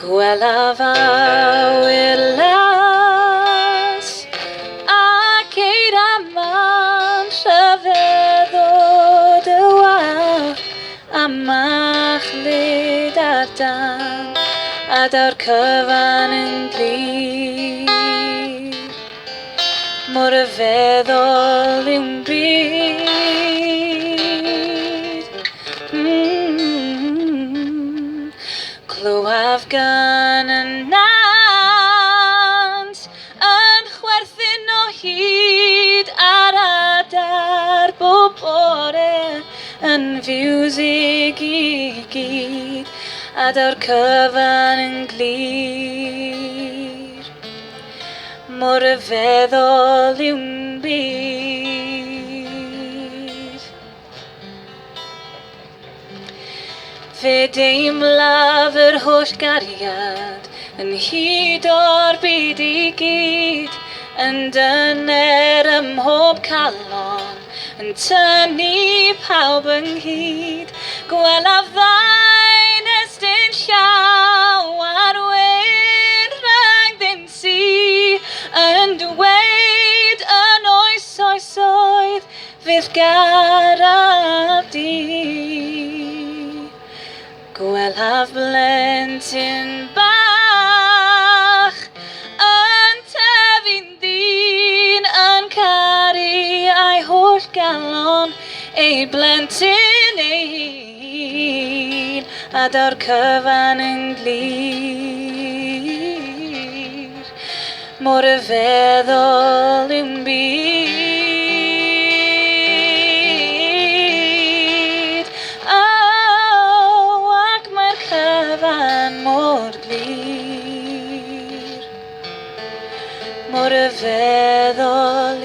Gwelaf awylas ac eir aman rhyfeddod y waf a machlyd ar dan a daw'r cyfan yn glir mor rhyfeddol yw'n byd Clywaf gan y nant yn chwerthin o hyd ar adar bob bore yn fiwsig i gyd a daw'r cyfan yn glir mor rhyfeddol yw'n byd Fe deimlaf yr holl gariad yn hyd o'r byd i gyd yn dyner ym mhob calon yn tynnu pawb ynghyd gwelaf ddau nestyn llaw ar wyn rhagddyn si yn dweud yn oes oedd fydd garaf di Gwelaf blentyn bach yn tyfu'n ddyn yn caru a'i holl galon ei blentyn ei hun a daw'r cyfan yn glir mor rhyfeddol yw'n byd mor glir mor rhyfeddol